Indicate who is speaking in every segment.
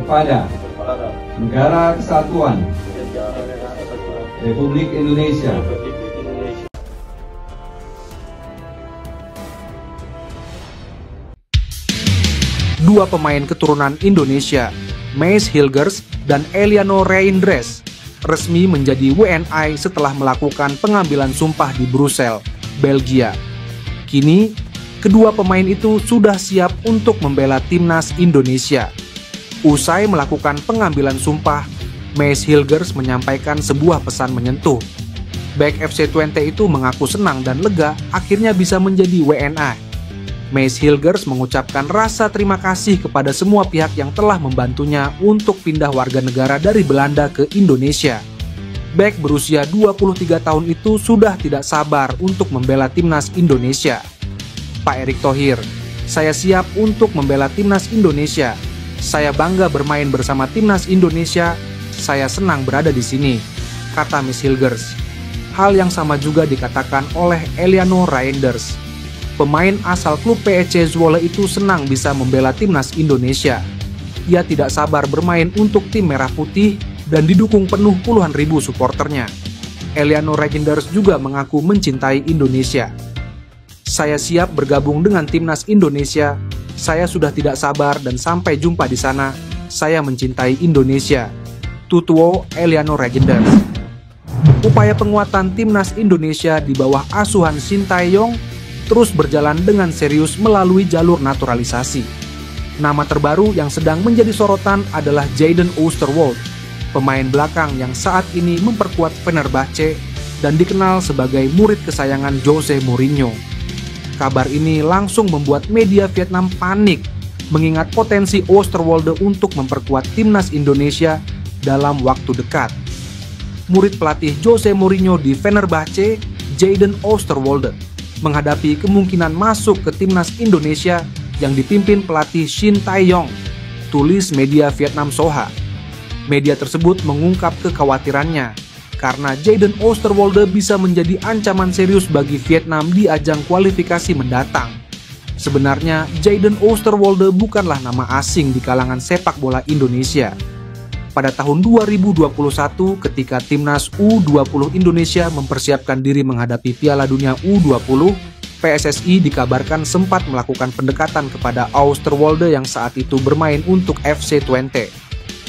Speaker 1: kepada Negara Kesatuan Republik Indonesia.
Speaker 2: Dua pemain keturunan Indonesia, Maes Hilgers dan Eliano Reinders, resmi menjadi WNI setelah melakukan pengambilan sumpah di Brussels, Belgia. Kini, kedua pemain itu sudah siap untuk membela timnas Indonesia. Usai melakukan pengambilan sumpah, Maes Hilgers menyampaikan sebuah pesan menyentuh. Bek FC Twente itu mengaku senang dan lega akhirnya bisa menjadi WNI. Maes Hilgers mengucapkan rasa terima kasih kepada semua pihak yang telah membantunya untuk pindah warga negara dari Belanda ke Indonesia. Bek berusia 23 tahun itu sudah tidak sabar untuk membela timnas Indonesia. Pak Erick Thohir, saya siap untuk membela timnas Indonesia. Saya bangga bermain bersama timnas Indonesia. Saya senang berada di sini, kata Maes Hilgers. Hal yang sama juga dikatakan oleh Eliano Reinders. Pemain asal klub PEC Zwolle itu senang bisa membela timnas Indonesia. Ia tidak sabar bermain untuk tim merah putih dan didukung penuh puluhan ribu suporternya. Eliano Reinders juga mengaku mencintai Indonesia. Saya siap bergabung dengan timnas Indonesia. Saya sudah tidak sabar dan sampai jumpa di sana. Saya mencintai Indonesia, tutuo Eliano Reinders. Upaya penguatan timnas Indonesia di bawah asuhan Shin Tae-yong terus berjalan dengan serius melalui jalur naturalisasi. Nama terbaru yang sedang menjadi sorotan adalah Jadon Oosterwolde, pemain belakang yang saat ini memperkuat Fenerbahce dan dikenal sebagai murid kesayangan Jose Mourinho. Kabar ini langsung membuat media Vietnam panik, mengingat potensi Oosterwolde untuk memperkuat timnas Indonesia dalam waktu dekat. Murid pelatih Jose Mourinho di Fenerbahce, Jadon Oosterwolde, menghadapi kemungkinan masuk ke timnas Indonesia yang dipimpin pelatih Shin Tae-yong, tulis media Vietnam Soha. Media tersebut mengungkap kekhawatirannya karena Jadon Oosterwolde bisa menjadi ancaman serius bagi Vietnam di ajang kualifikasi mendatang. Sebenarnya Jadon Oosterwolde bukanlah nama asing di kalangan sepak bola Indonesia. Pada tahun 2021 ketika timnas U20 Indonesia mempersiapkan diri menghadapi Piala Dunia U20, PSSI dikabarkan sempat melakukan pendekatan kepada Oosterwolde yang saat itu bermain untuk FC Twente.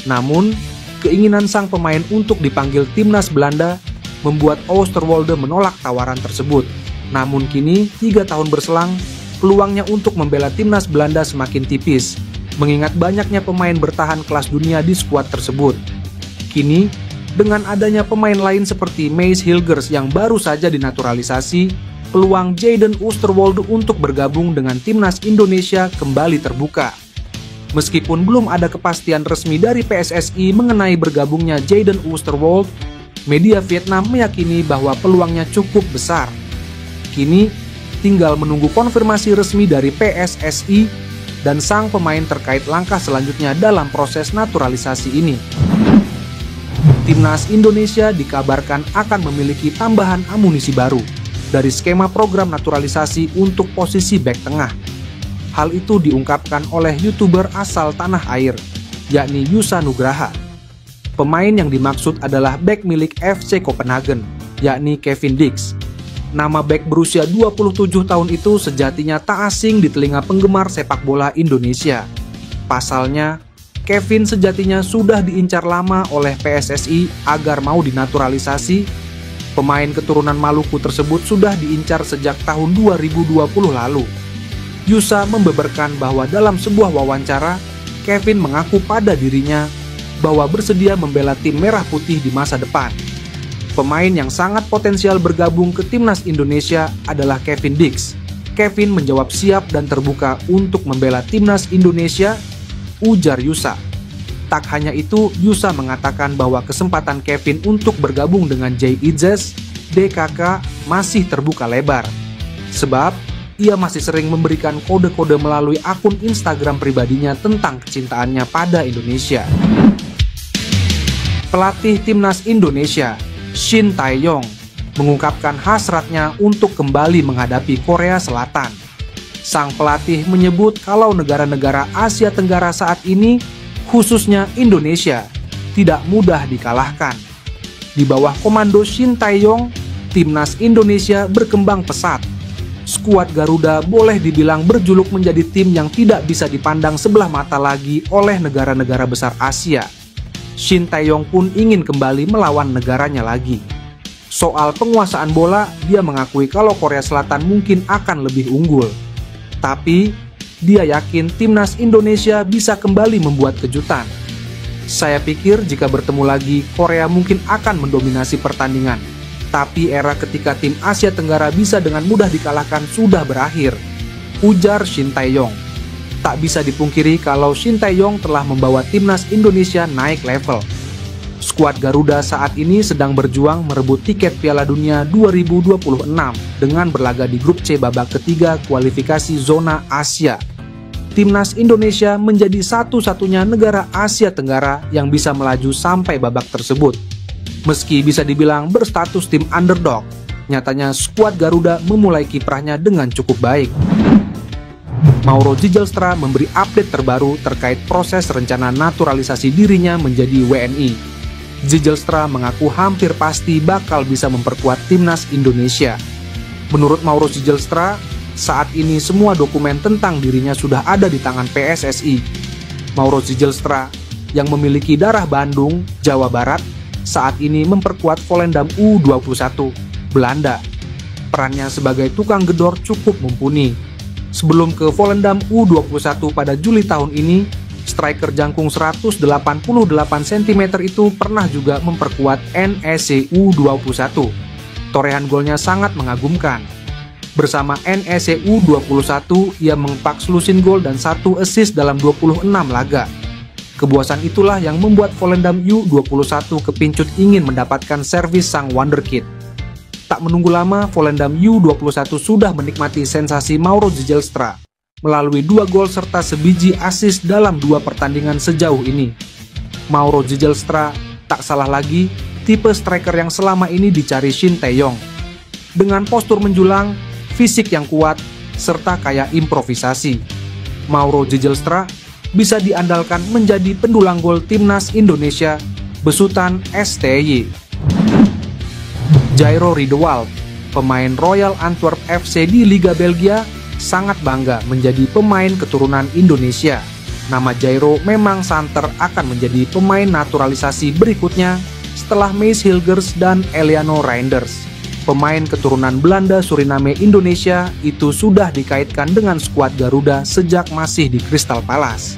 Speaker 2: Namun, keinginan sang pemain untuk dipanggil timnas Belanda membuat Oosterwolde menolak tawaran tersebut. Namun kini, 3 tahun berselang, peluangnya untuk membela timnas Belanda semakin tipis, mengingat banyaknya pemain bertahan kelas dunia di skuad tersebut. Kini, dengan adanya pemain lain seperti Maes Hilgers yang baru saja dinaturalisasi, peluang Jadon Oosterwolde untuk bergabung dengan timnas Indonesia kembali terbuka. Meskipun belum ada kepastian resmi dari PSSI mengenai bergabungnya Jadon Oosterwolde, media Vietnam meyakini bahwa peluangnya cukup besar. Kini, tinggal menunggu konfirmasi resmi dari PSSI dan sang pemain terkait langkah selanjutnya dalam proses naturalisasi ini. Timnas Indonesia dikabarkan akan memiliki tambahan amunisi baru dari skema program naturalisasi untuk posisi bek tengah. Hal itu diungkapkan oleh YouTuber asal tanah air, yakni Yusa Nugraha. Pemain yang dimaksud adalah bek milik FC Copenhagen, yakni Kevin Dix. Nama bek berusia 27 tahun itu sejatinya tak asing di telinga penggemar sepak bola Indonesia. Pasalnya, Kevin sejatinya sudah diincar lama oleh PSSI agar mau dinaturalisasi. Pemain keturunan Maluku tersebut sudah diincar sejak tahun 2020 lalu. Yusa membeberkan bahwa dalam sebuah wawancara, Kevin mengaku pada dirinya bahwa bersedia membela tim merah putih di masa depan. Pemain yang sangat potensial bergabung ke timnas Indonesia adalah Kevin Dix. Kevin menjawab siap dan terbuka untuk membela timnas Indonesia, ujar Yusa. Tak hanya itu, Yusa mengatakan bahwa kesempatan Kevin untuk bergabung dengan JIZES DKK masih terbuka lebar. Sebab, ia masih sering memberikan kode-kode melalui akun Instagram pribadinya tentang kecintaannya pada Indonesia. Pelatih timnas Indonesia, Shin Tae-yong, mengungkapkan hasratnya untuk kembali menghadapi Korea Selatan. Sang pelatih menyebut kalau negara-negara Asia Tenggara saat ini, khususnya Indonesia, tidak mudah dikalahkan. Di bawah komando Shin Tae-yong, timnas Indonesia berkembang pesat. Skuad Garuda boleh dibilang berjuluk menjadi tim yang tidak bisa dipandang sebelah mata lagi oleh negara-negara besar Asia. Shin Tae-yong pun ingin kembali melawan negaranya lagi. Soal penguasaan bola, dia mengakui kalau Korea Selatan mungkin akan lebih unggul. Tapi, dia yakin timnas Indonesia bisa kembali membuat kejutan. Saya pikir jika bertemu lagi, Korea mungkin akan mendominasi pertandingan. Tapi era ketika tim Asia Tenggara bisa dengan mudah dikalahkan sudah berakhir, ujar Shin Tae-yong. Tak bisa dipungkiri kalau Shin Tae-yong telah membawa timnas Indonesia naik level. Skuad Garuda saat ini sedang berjuang merebut tiket Piala Dunia 2026 dengan berlaga di grup C babak ketiga kualifikasi zona Asia. Timnas Indonesia menjadi satu-satunya negara Asia Tenggara yang bisa melaju sampai babak tersebut. Meski bisa dibilang berstatus tim underdog, nyatanya skuad Garuda memulai kiprahnya dengan cukup baik. Mauro Zieljelstra memberi update terbaru terkait proses rencana naturalisasi dirinya menjadi WNI. Zieljelstra mengaku hampir pasti bakal bisa memperkuat timnas Indonesia. Menurut Mauro Zieljelstra, saat ini semua dokumen tentang dirinya sudah ada di tangan PSSI. Mauro Zieljelstra, yang memiliki darah Bandung, Jawa Barat, saat ini memperkuat Volendam U21, Belanda. Perannya sebagai tukang gedor cukup mumpuni. Sebelum ke Volendam U21 pada Juli tahun ini, striker jangkung 188 cm itu pernah juga memperkuat NEC U21. Torehan golnya sangat mengagumkan. Bersama NEC U21, ia mengepak selusin gol dan 1 assist dalam 26 laga. Kepuasan itulah yang membuat Volendam U21 kepincut ingin mendapatkan servis sang wonderkid. Tak menunggu lama, Volendam U21 sudah menikmati sensasi Mauro Zieljelstra melalui 2 gol serta sebiji assist dalam 2 pertandingan sejauh ini. Mauro Zieljelstra tak salah lagi tipe striker yang selama ini dicari Shin Tae-yong. Dengan postur menjulang, fisik yang kuat, serta kaya improvisasi, Mauro Zieljelstra bisa diandalkan menjadi pendulang gol timnas Indonesia besutan STY. Jairo Riedewald, pemain Royal Antwerp FC di Liga Belgia, sangat bangga menjadi pemain keturunan Indonesia. Nama Jairo memang santer akan menjadi pemain naturalisasi berikutnya setelah Mees Hilgers dan Eliano Reinders. Pemain keturunan Belanda Suriname Indonesia itu sudah dikaitkan dengan skuad Garuda sejak masih di Crystal Palace.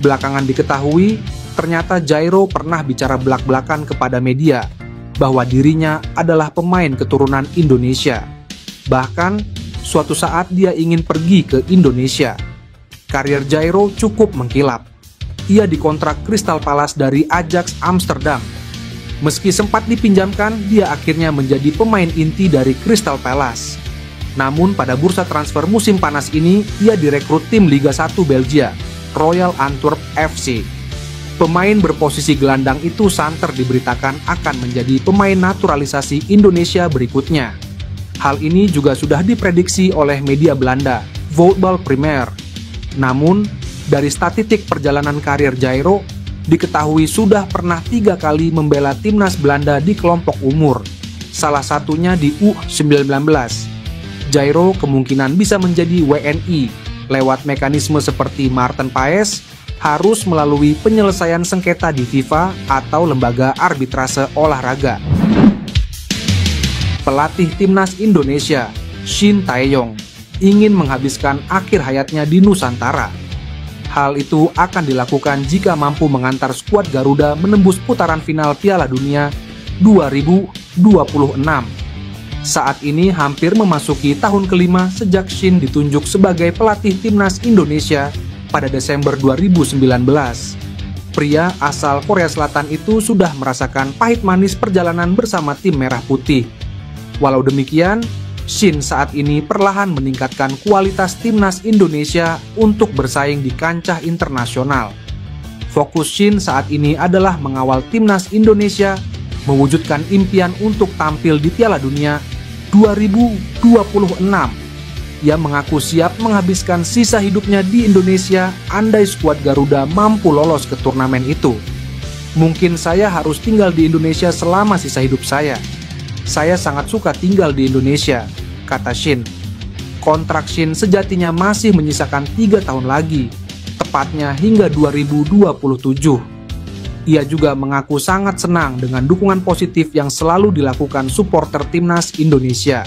Speaker 2: Belakangan diketahui, ternyata Jairo pernah bicara belak-belakan kepada media bahwa dirinya adalah pemain keturunan Indonesia. Bahkan, suatu saat dia ingin pergi ke Indonesia. Karir Jairo cukup mengkilap. Ia dikontrak Crystal Palace dari Ajax Amsterdam. Meski sempat dipinjamkan, dia akhirnya menjadi pemain inti dari Crystal Palace. Namun pada bursa transfer musim panas ini, ia direkrut tim Liga 1 Belgia, Royal Antwerp FC. Pemain berposisi gelandang itu santer diberitakan akan menjadi pemain naturalisasi Indonesia berikutnya. Hal ini juga sudah diprediksi oleh media Belanda, Voetbal Premier. Namun, dari statistik perjalanan karir Jairo, diketahui sudah pernah 3 kali membela timnas Belanda di kelompok umur, salah satunya di U19. Jairo kemungkinan bisa menjadi WNI lewat mekanisme seperti Maarten Paes, harus melalui penyelesaian sengketa di FIFA atau lembaga arbitrase olahraga. Pelatih timnas Indonesia, Shin Tae-yong, ingin menghabiskan akhir hayatnya di Nusantara. Hal itu akan dilakukan jika mampu mengantar skuad Garuda menembus putaran final Piala Dunia 2026. Saat ini hampir memasuki tahun kelima sejak Shin ditunjuk sebagai pelatih timnas Indonesia pada Desember 2019. Pria asal Korea Selatan itu sudah merasakan pahit manis perjalanan bersama tim Merah Putih. Walau demikian, Shin saat ini perlahan meningkatkan kualitas timnas Indonesia untuk bersaing di kancah internasional. Fokus Shin saat ini adalah mengawal timnas Indonesia mewujudkan impian untuk tampil di Piala Dunia 2026. Ia mengaku siap menghabiskan sisa hidupnya di Indonesia andai skuad Garuda mampu lolos ke turnamen itu. Mungkin saya harus tinggal di Indonesia selama sisa hidup saya. Saya sangat suka tinggal di Indonesia, kata Shin. Kontrak Shin sejatinya masih menyisakan 3 tahun lagi, tepatnya hingga 2027. Ia juga mengaku sangat senang dengan dukungan positif yang selalu dilakukan supporter Timnas Indonesia.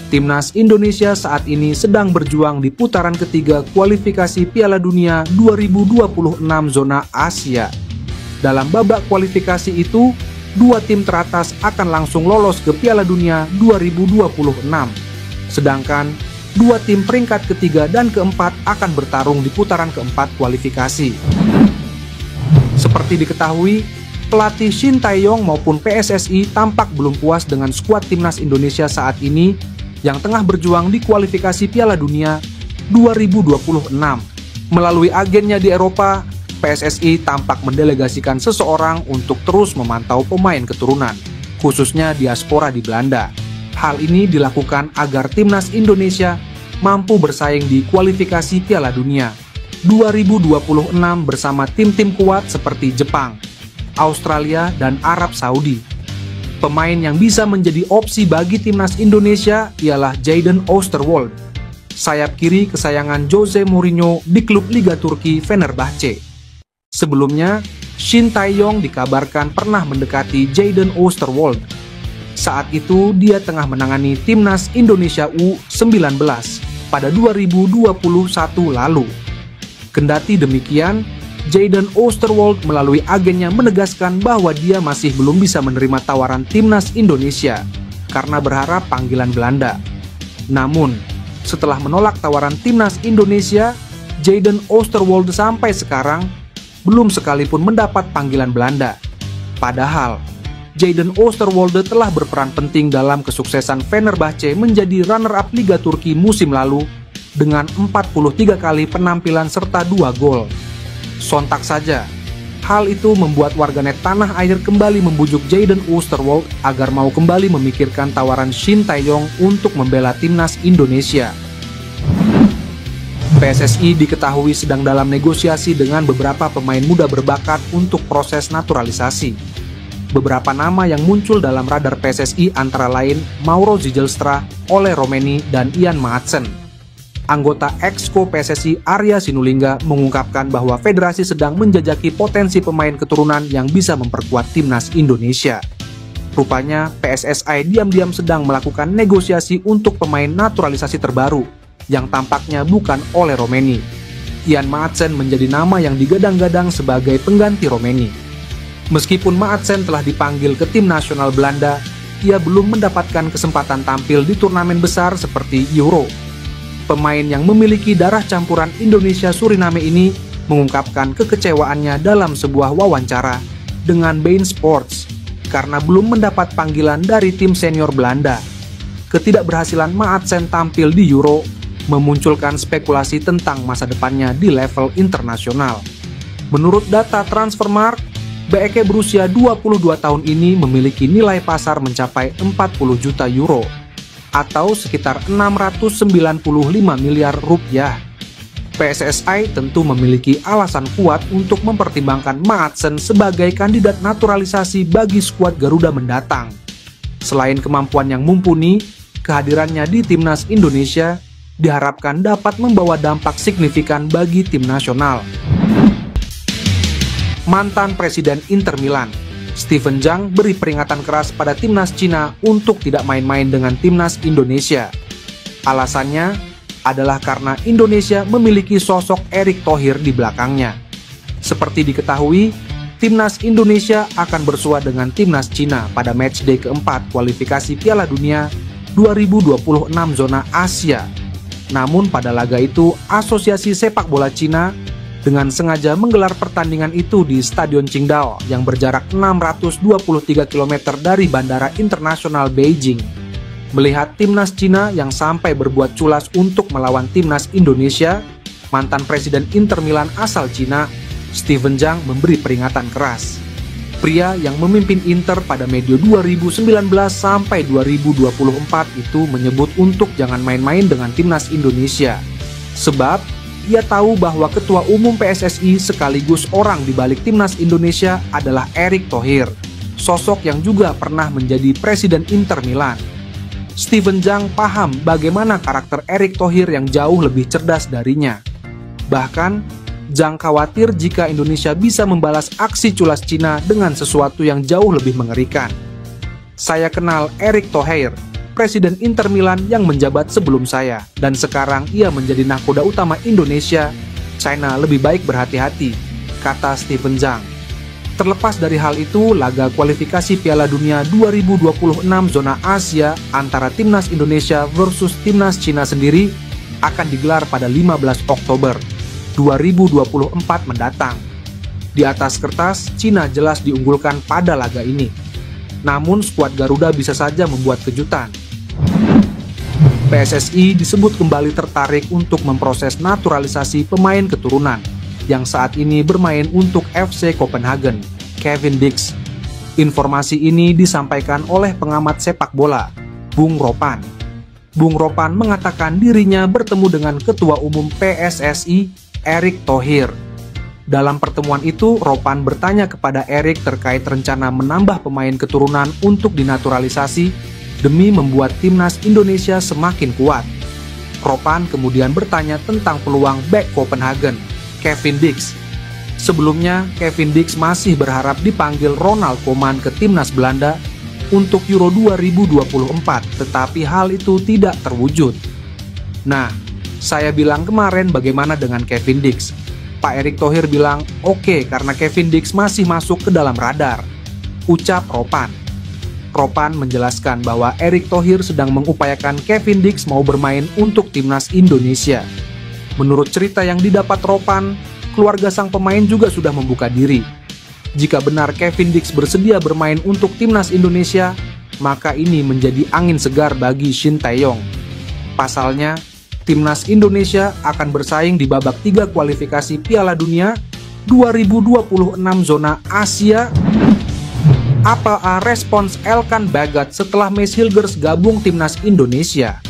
Speaker 2: Timnas Indonesia saat ini sedang berjuang di putaran ketiga kualifikasi Piala Dunia 2026 zona Asia. Dalam babak kualifikasi itu, 2 tim teratas akan langsung lolos ke Piala Dunia 2026. Sedangkan 2 tim peringkat ketiga dan keempat akan bertarung di putaran keempat kualifikasi. Seperti diketahui, pelatih Shin Tae-yong maupun PSSI tampak belum puas dengan skuad Timnas Indonesia saat ini yang tengah berjuang di kualifikasi Piala Dunia 2026. Melalui agennya di Eropa, PSSI tampak mendelegasikan seseorang untuk terus memantau pemain keturunan, khususnya diaspora di Belanda. Hal ini dilakukan agar Timnas Indonesia mampu bersaing di kualifikasi Piala Dunia 2026 bersama tim-tim kuat seperti Jepang, Australia, dan Arab Saudi. Pemain yang bisa menjadi opsi bagi Timnas Indonesia ialah Jadon Oosterwolde, sayap kiri kesayangan Jose Mourinho di klub Liga Turki Fenerbahce. Sebelumnya, Shin Tae-yong dikabarkan pernah mendekati Jadon Oosterwolde. Saat itu, dia tengah menangani Timnas Indonesia U19 pada 2021 lalu. Kendati demikian, Jadon Oosterwolde melalui agennya menegaskan bahwa dia masih belum bisa menerima tawaran Timnas Indonesia karena berharap panggilan Belanda. Namun, setelah menolak tawaran Timnas Indonesia, Jadon Oosterwolde sampai sekarang belum sekalipun mendapat panggilan Belanda. Padahal, Jadon Oosterwolde telah berperan penting dalam kesuksesan Fenerbahce menjadi runner-up Liga Turki musim lalu dengan 43 kali penampilan serta 2 gol. Sontak saja, hal itu membuat warganet tanah air kembali membujuk Jadon Oosterwolde agar mau kembali memikirkan tawaran Shin Tae-yong untuk membela Timnas Indonesia. PSSI diketahui sedang dalam negosiasi dengan beberapa pemain muda berbakat untuk proses naturalisasi. Beberapa nama yang muncul dalam radar PSSI antara lain Mauro Zijlstra, Ole Romeni, dan Ian Maatsen. Anggota Exco PSSI Arya Sinulinga mengungkapkan bahwa federasi sedang menjajaki potensi pemain keturunan yang bisa memperkuat Timnas Indonesia. Rupanya PSSI diam-diam sedang melakukan negosiasi untuk pemain naturalisasi terbaru, yang tampaknya bukan Ole Romeni. Ian Maatsen menjadi nama yang digadang-gadang sebagai pengganti Romeni. Meskipun Maatsen telah dipanggil ke tim nasional Belanda, ia belum mendapatkan kesempatan tampil di turnamen besar seperti Euro. Pemain yang memiliki darah campuran Indonesia-Suriname ini mengungkapkan kekecewaannya dalam sebuah wawancara dengan beIN Sports karena belum mendapat panggilan dari tim senior Belanda. Ketidakberhasilan Maatsen tampil di Euro memunculkan spekulasi tentang masa depannya di level internasional. Menurut data Transfermarkt, BEK berusia 22 tahun ini memiliki nilai pasar mencapai 40 juta euro atau sekitar 695 miliar rupiah. PSSI tentu memiliki alasan kuat untuk mempertimbangkan Maatsen sebagai kandidat naturalisasi bagi skuad Garuda mendatang. Selain kemampuan yang mumpuni, kehadirannya di Timnas Indonesia diharapkan dapat membawa dampak signifikan bagi tim nasional. Mantan Presiden Inter Milan, Steven Zhang beri peringatan keras pada Timnas Cina untuk tidak main-main dengan Timnas Indonesia. Alasannya adalah karena Indonesia memiliki sosok Erick Thohir di belakangnya. Seperti diketahui, Timnas Indonesia akan bersua dengan Timnas Cina pada matchday keempat kualifikasi Piala Dunia 2026 zona Asia. Namun pada laga itu, Asosiasi Sepak Bola Cina dengan sengaja menggelar pertandingan itu di Stadion Qingdao yang berjarak 623 km dari Bandara Internasional Beijing. Melihat Timnas Cina yang sampai berbuat culas untuk melawan Timnas Indonesia, mantan Presiden Inter Milan asal Cina, Steven Zhang memberi peringatan keras. Pria yang memimpin Inter pada medio 2019 sampai 2024 itu menyebut untuk jangan main-main dengan timnas Indonesia. Sebab ia tahu bahwa Ketua Umum PSSI sekaligus orang di balik timnas Indonesia adalah Erick Thohir, sosok yang juga pernah menjadi Presiden Inter Milan. Steven Zhang paham bagaimana karakter Erick Thohir yang jauh lebih cerdas darinya. Bahkan, Zhang khawatir jika Indonesia bisa membalas aksi culas Cina dengan sesuatu yang jauh lebih mengerikan. Saya kenal Erick Thohir, Presiden Inter Milan yang menjabat sebelum saya, dan sekarang ia menjadi nahkoda utama Indonesia. China lebih baik berhati-hati, kata Steven Zhang. Terlepas dari hal itu, laga kualifikasi Piala Dunia 2026 zona Asia antara timnas Indonesia versus timnas Cina sendiri akan digelar pada 15 Oktober 2024 mendatang. Di atas kertas, Cina jelas diunggulkan pada laga ini. Namun skuad Garuda bisa saja membuat kejutan. PSSI disebut kembali tertarik untuk memproses naturalisasi pemain keturunan yang saat ini bermain untuk FC Copenhagen, Kevin Dix. Informasi ini disampaikan oleh pengamat sepak bola, Bung Ropan. Bung Ropan mengatakan dirinya bertemu dengan Ketua Umum PSSI, Erick Thohir. Dalam pertemuan itu, Ropan bertanya kepada Erick terkait rencana menambah pemain keturunan untuk dinaturalisasi demi membuat timnas Indonesia semakin kuat. Ropan kemudian bertanya tentang peluang bek Copenhagen, Kevin Dix. Sebelumnya, Kevin Dix masih berharap dipanggil Ronald Koeman ke timnas Belanda untuk Euro 2024, tetapi hal itu tidak terwujud. Nah, saya bilang kemarin bagaimana dengan Kevin Dix. Pak Erick Thohir bilang oke karena Kevin Dix masih masuk ke dalam radar, ucap Ropan. Ropan menjelaskan bahwa Erick Thohir sedang mengupayakan Kevin Dix mau bermain untuk timnas Indonesia. Menurut cerita yang didapat Ropan, keluarga sang pemain juga sudah membuka diri. Jika benar Kevin Dix bersedia bermain untuk timnas Indonesia, maka ini menjadi angin segar bagi Shin Tae-yong. Pasalnya, timnas Indonesia akan bersaing di babak 3 kualifikasi Piala Dunia 2026 zona Asia. Apa respons Elkan Bagot setelah Mace Hilgers gabung timnas Indonesia?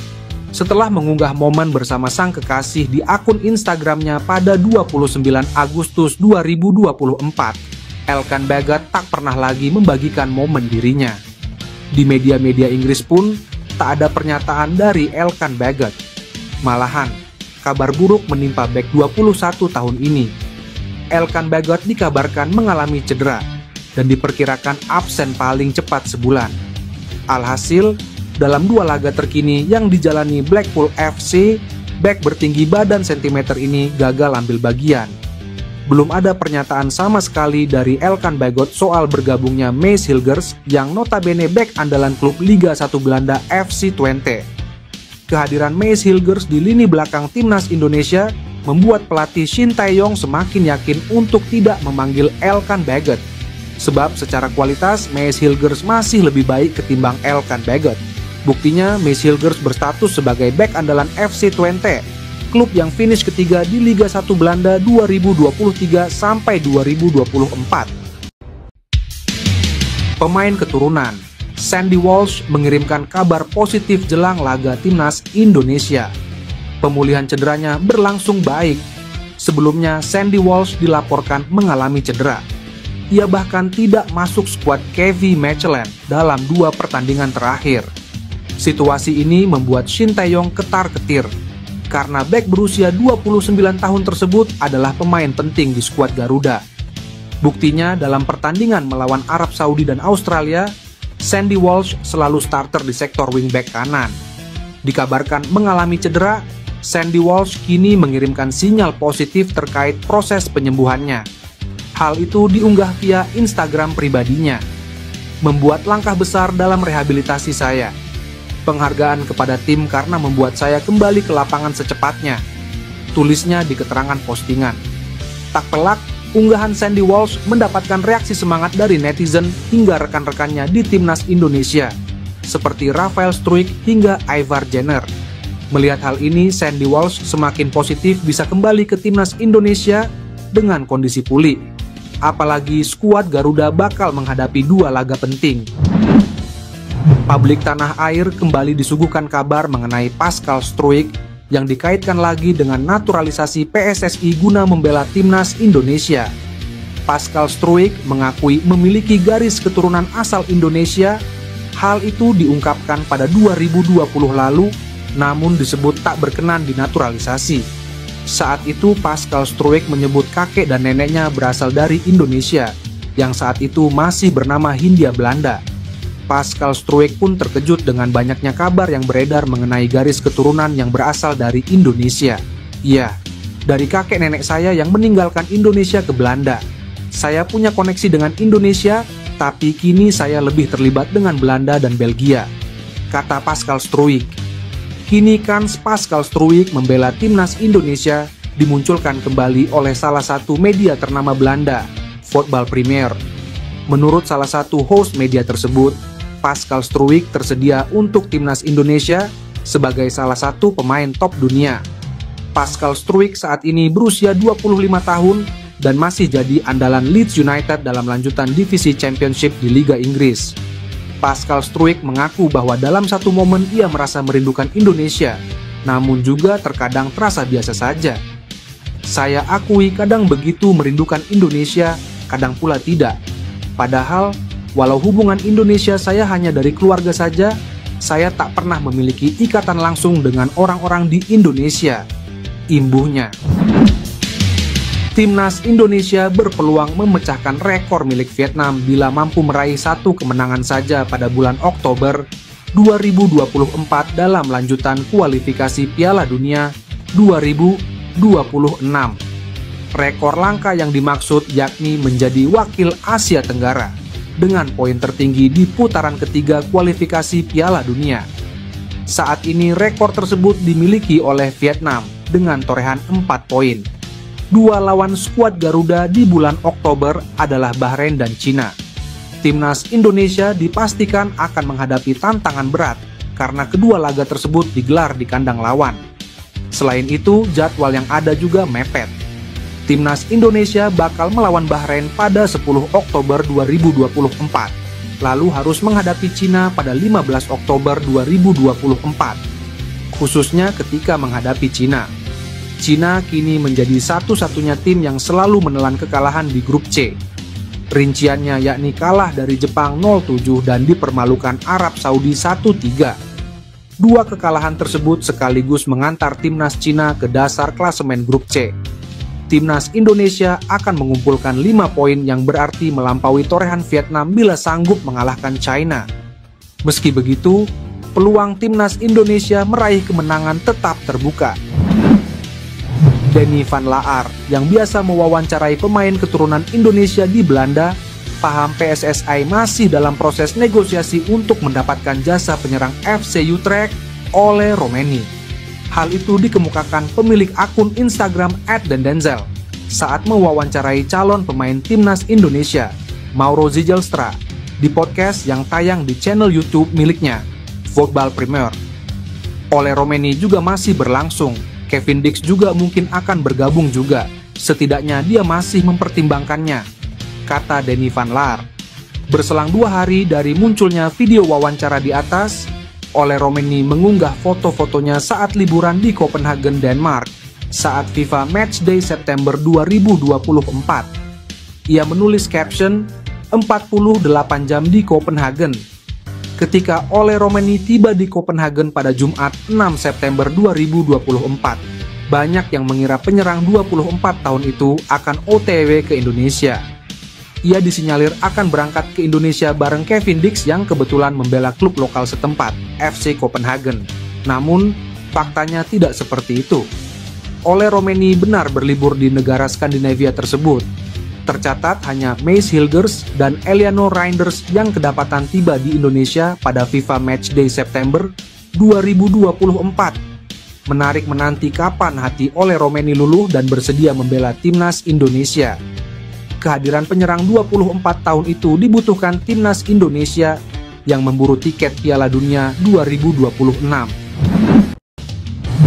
Speaker 2: Setelah mengunggah momen bersama sang kekasih di akun Instagramnya pada 29 Agustus 2024, Elkan Bagot tak pernah lagi membagikan momen dirinya. Di media-media Inggris pun tak ada pernyataan dari Elkan Bagot. Malahan, kabar buruk menimpa bek 21 tahun ini. Elkan Bagot dikabarkan mengalami cedera dan diperkirakan absen paling cepat sebulan. Alhasil, dalam 2 laga terkini yang dijalani Blackpool FC, bek bertinggi badan sentimeter ini gagal ambil bagian. Belum ada pernyataan sama sekali dari Elkan Bagot soal bergabungnya Mace Hilgers yang notabene bek andalan klub Liga 1 Belanda FC Twente. Kehadiran Mace Hilgers di lini belakang timnas Indonesia membuat pelatih Shin Tae-yong semakin yakin untuk tidak memanggil Elkan Bagot. Sebab secara kualitas Mace Hilgers masih lebih baik ketimbang Elkan Bagot. Buktinya Mace Hilgers berstatus sebagai bek andalan FC Twente, klub yang finish ketiga di Liga 1 Belanda 2023 sampai 2024. Pemain keturunan Sandy Walsh mengirimkan kabar positif jelang laga timnas Indonesia. Pemulihan cederanya berlangsung baik. Sebelumnya Sandy Walsh dilaporkan mengalami cedera. Ia bahkan tidak masuk skuad Kevin Mechelen dalam 2 pertandingan terakhir. Situasi ini membuat Shin Tae-yong ketar-ketir karena bek berusia 29 tahun tersebut adalah pemain penting di skuad Garuda. Buktinya dalam pertandingan melawan Arab Saudi dan Australia, Sandy Walsh selalu starter di sektor wingback kanan. Dikabarkan mengalami cedera, Sandy Walsh kini mengirimkan sinyal positif terkait proses penyembuhannya. Hal itu diunggah via Instagram pribadinya. Membuat langkah besar dalam rehabilitasi saya. Penghargaan kepada tim karena membuat saya kembali ke lapangan secepatnya, tulisnya di keterangan postingan. Tak pelak, unggahan Sandy Walsh mendapatkan reaksi semangat dari netizen hingga rekan-rekannya di timnas Indonesia, seperti Rafael Struijk hingga Ivar Jenner. Melihat hal ini, Sandy Walsh semakin positif bisa kembali ke timnas Indonesia dengan kondisi pulih. Apalagi skuad Garuda bakal menghadapi 2 laga penting. Publik tanah air kembali disuguhkan kabar mengenai Pascal Struijk yang dikaitkan lagi dengan naturalisasi PSSI guna membela timnas Indonesia. Pascal Struijk mengakui memiliki garis keturunan asal Indonesia. Hal itu diungkapkan pada 2020 lalu, namun disebut tak berkenan dinaturalisasi. Saat itu Pascal Struijk menyebut kakek dan neneknya berasal dari Indonesia, yang saat itu masih bernama Hindia Belanda. Pascal Struijk pun terkejut dengan banyaknya kabar yang beredar mengenai garis keturunan yang berasal dari Indonesia. Ya, dari kakek nenek saya yang meninggalkan Indonesia ke Belanda. Saya punya koneksi dengan Indonesia, tapi kini saya lebih terlibat dengan Belanda dan Belgia, kata Pascal Struijk. Kini kans Pascal Struijk membela timnas Indonesia dimunculkan kembali oleh salah satu media ternama Belanda, Voetbal Premier. Menurut salah satu host media tersebut, Pascal Struijk tersedia untuk timnas Indonesia sebagai salah satu pemain top dunia. Pascal Struijk saat ini berusia 25 tahun dan masih jadi andalan Leeds United dalam lanjutan divisi Championship di Liga Inggris. Pascal Struijk mengaku bahwa dalam satu momen ia merasa merindukan Indonesia, namun juga terkadang terasa biasa saja. Saya akui kadang begitu merindukan Indonesia, kadang pula tidak. Padahal, walau hubungan Indonesia saya hanya dari keluarga saja, saya tak pernah memiliki ikatan langsung dengan orang-orang di Indonesia, imbuhnya. Timnas Indonesia berpeluang memecahkan rekor milik Vietnam bila mampu meraih 1 kemenangan saja pada bulan Oktober 2024 dalam lanjutan kualifikasi Piala Dunia 2026. Rekor langka yang dimaksud yakni menjadi wakil Asia Tenggara dengan poin tertinggi di putaran ketiga kualifikasi Piala Dunia. Saat ini rekor tersebut dimiliki oleh Vietnam dengan torehan 4 poin. 2 lawan skuad Garuda di bulan Oktober adalah Bahrain dan Cina. Timnas Indonesia dipastikan akan menghadapi tantangan berat karena kedua laga tersebut digelar di kandang lawan. Selain itu, jadwal yang ada juga mepet. Timnas Indonesia bakal melawan Bahrain pada 10 Oktober 2024, lalu harus menghadapi Cina pada 15 Oktober 2024. Khususnya ketika menghadapi Cina. Cina kini menjadi satu-satunya tim yang selalu menelan kekalahan di grup C. Rinciannya yakni kalah dari Jepang 0-7 dan dipermalukan Arab Saudi 1-3. 2 kekalahan tersebut sekaligus mengantar timnas Cina ke dasar klasemen grup C. Timnas Indonesia akan mengumpulkan 5 poin yang berarti melampaui torehan Vietnam bila sanggup mengalahkan China. Meski begitu, peluang timnas Indonesia meraih kemenangan tetap terbuka. Denny van Laar yang biasa mewawancarai pemain keturunan Indonesia di Belanda, paham PSSI masih dalam proses negosiasi untuk mendapatkan jasa penyerang FC Utrecht Ole Roemeny. Hal itu dikemukakan pemilik akun Instagram @dendenzel saat mewawancarai calon pemain timnas Indonesia, Mauro Zijlstra, di podcast yang tayang di channel YouTube miliknya, Voetbal Premier. Ole Roemeny juga masih berlangsung. Kevin Dix juga mungkin akan bergabung juga, setidaknya dia masih mempertimbangkannya, kata Denny van Laar. Berselang 2 hari dari munculnya video wawancara di atas, Ole Roemeny mengunggah foto-fotonya saat liburan di Copenhagen, Denmark, saat FIFA Matchday September 2024. Ia menulis caption, 48 jam di Copenhagen. Ketika Ole Roemeny tiba di Copenhagen pada Jumat 6 September 2024. Banyak yang mengira penyerang 24 tahun itu akan OTW ke Indonesia. Ia disinyalir akan berangkat ke Indonesia bareng Kevin Dix yang kebetulan membela klub lokal setempat, FC Copenhagen. Namun, faktanya tidak seperti itu. Ole Roemeny benar berlibur di negara Skandinavia tersebut. Tercatat hanya Mads Hilgers dan Eleanor Reinders yang kedapatan tiba di Indonesia pada FIFA Matchday September 2024. Menarik menanti kapan hati Ole Roemeny luluh dan bersedia membela timnas Indonesia. Kehadiran penyerang 24 tahun itu dibutuhkan timnas Indonesia yang memburu tiket Piala Dunia 2026.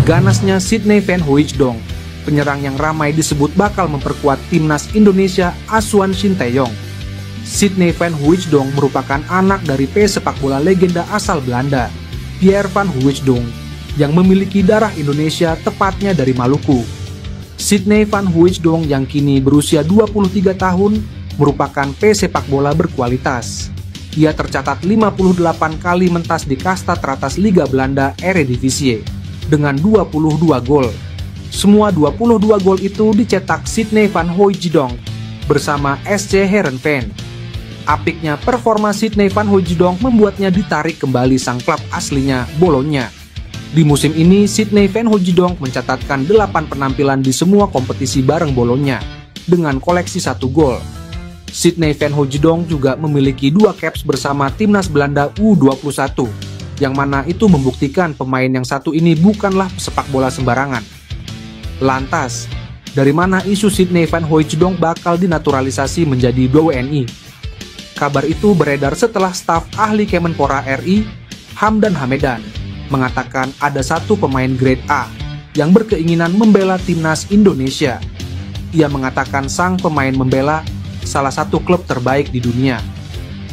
Speaker 2: Ganasnya Sydney Van Hooijdonk Penyerang yang ramai disebut bakal memperkuat timnas Indonesia Aswan Sinteyong. Sidney van Hooijdonk merupakan anak dari pesepak bola legenda asal Belanda, Pierre van Hooijdonk, yang memiliki darah Indonesia, tepatnya dari Maluku. Sidney van Hooijdonk yang kini berusia 23 tahun merupakan pesepak bola berkualitas. Ia tercatat 58 kali mentas di kasta teratas Liga Belanda Eredivisie dengan 22 gol. Semua 22 gol itu dicetak Sidney van Hooijdonk bersama SC Heerenveen. Apiknya performa Sidney van Hooijdonk membuatnya ditarik kembali sang klub aslinya, Bologna. Di musim ini, Sidney van Hooijdonk mencatatkan 8 penampilan di semua kompetisi bareng Bologna dengan koleksi 1 gol. Sidney van Hooijdonk juga memiliki 2 caps bersama timnas Belanda U21, yang mana itu membuktikan pemain yang satu ini bukanlah pesepak bola sembarangan. Lantas, dari mana isu Sidney van Hooijdonk bakal dinaturalisasi menjadi WNI? Kabar itu beredar setelah staf ahli Kemenpora RI, Hamdan Hamedan, mengatakan ada satu pemain grade A yang berkeinginan membela timnas Indonesia. Ia mengatakan sang pemain membela salah satu klub terbaik di dunia.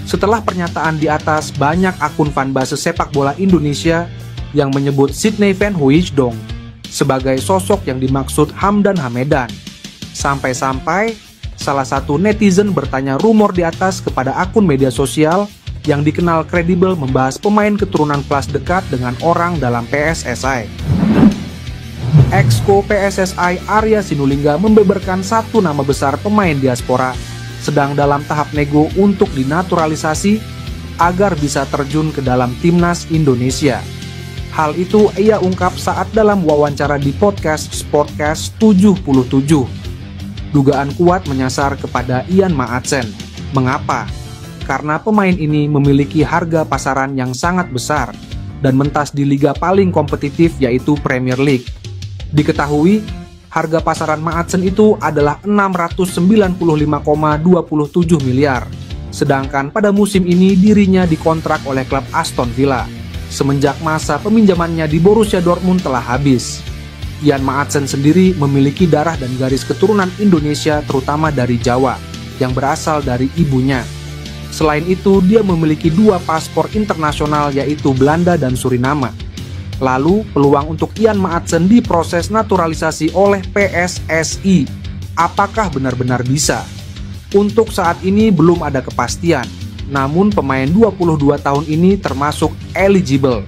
Speaker 2: Setelah pernyataan di atas, banyak akun fanbase sepak bola Indonesia yang menyebut Sidney van Hooijdonk sebagai sosok yang dimaksud Hamdan Hamedan. Sampai-sampai salah satu netizen bertanya rumor di atas kepada akun media sosial yang dikenal kredibel membahas pemain keturunan kelas dekat dengan orang dalam PSSI. Exco PSSI Arya Sinulinga membeberkan satu nama besar pemain diaspora sedang dalam tahap nego untuk dinaturalisasi agar bisa terjun ke dalam timnas Indonesia. Hal itu ia ungkap saat dalam wawancara di podcast Sportcast 77. Dugaan kuat menyasar kepada Ian Maatsen. Mengapa? Karena pemain ini memiliki harga pasaran yang sangat besar dan mentas di liga paling kompetitif yaitu Premier League. Diketahui, harga pasaran Maatsen itu adalah 695,27 miliar. Sedangkan pada musim ini dirinya dikontrak oleh klub Aston Villa semenjak masa peminjamannya di Borussia Dortmund telah habis. Ian Maatsen sendiri memiliki darah dan garis keturunan Indonesia, terutama dari Jawa, yang berasal dari ibunya. Selain itu, dia memiliki 2 paspor internasional yaitu Belanda dan Suriname. Lalu, peluang untuk Ian Maatsen diproses naturalisasi oleh PSSI. Apakah benar-benar bisa? Untuk saat ini belum ada kepastian. Namun pemain 22 tahun ini termasuk eligible.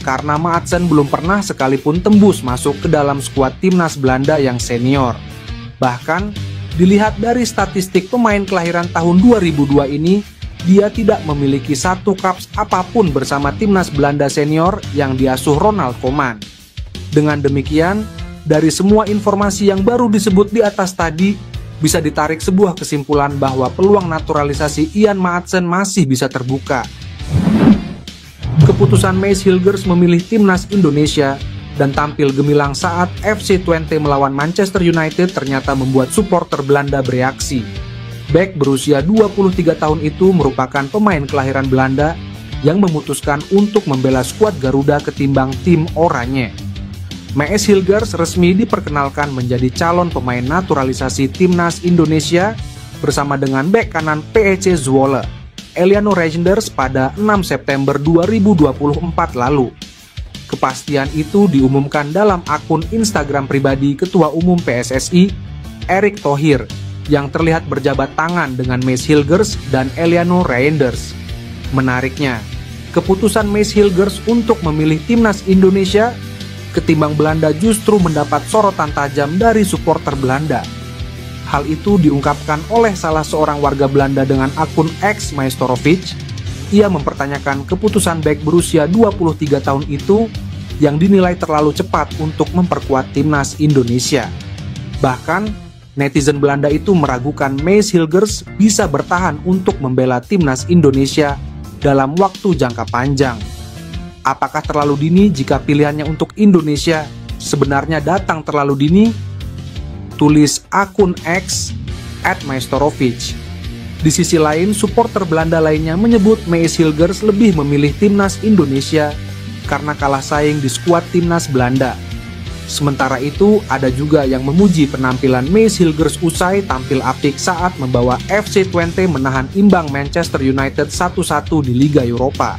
Speaker 2: Karena Maatsen belum pernah sekalipun tembus masuk ke dalam skuad timnas Belanda yang senior. Bahkan, dilihat dari statistik pemain kelahiran tahun 2002 ini, dia tidak memiliki 1 caps apapun bersama timnas Belanda senior yang diasuh Ronald Koeman. Dengan demikian, dari semua informasi yang baru disebut di atas tadi, bisa ditarik sebuah kesimpulan bahwa peluang naturalisasi Ian Maatsen masih bisa terbuka. Keputusan Maes Hilgers memilih timnas Indonesia dan tampil gemilang saat FC Twente melawan Manchester United ternyata membuat supporter Belanda bereaksi. Bek berusia 23 tahun itu merupakan pemain kelahiran Belanda yang memutuskan untuk membela skuad Garuda ketimbang tim Oranye. Maes Hilgers resmi diperkenalkan menjadi calon pemain naturalisasi timnas Indonesia bersama dengan bek kanan PEC Zwolle, Eliano Reijnders pada 6 September 2024 lalu. Kepastian itu diumumkan dalam akun Instagram pribadi Ketua Umum PSSI, Erick Thohir, yang terlihat berjabat tangan dengan Maes Hilgers dan Eliano Reijnders. Menariknya, keputusan Maes Hilgers untuk memilih timnas Indonesia ketimbang Belanda justru mendapat sorotan tajam dari supporter Belanda. Hal itu diungkapkan oleh salah seorang warga Belanda dengan akun X Majstorovic. Ia mempertanyakan keputusan bek berusia 23 tahun itu yang dinilai terlalu cepat untuk memperkuat timnas Indonesia. Bahkan, netizen Belanda itu meragukan Maes Hilgers bisa bertahan untuk membela timnas Indonesia dalam waktu jangka panjang. Apakah terlalu dini jika pilihannya untuk Indonesia sebenarnya datang terlalu dini? Tulis akun X @Majstorovic. Di sisi lain, supporter Belanda lainnya menyebut Maes Hilgers lebih memilih timnas Indonesia karena kalah saing di skuad timnas Belanda. Sementara itu, ada juga yang memuji penampilan Mace Hilgers usai tampil apik saat membawa FC Twente menahan imbang Manchester United 1-1 di Liga Eropa.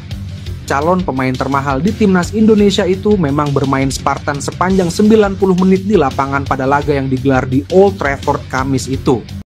Speaker 2: Calon pemain termahal di timnas Indonesia itu memang bermain Spartan sepanjang 90 menit di lapangan pada laga yang digelar di Old Trafford Kamis itu.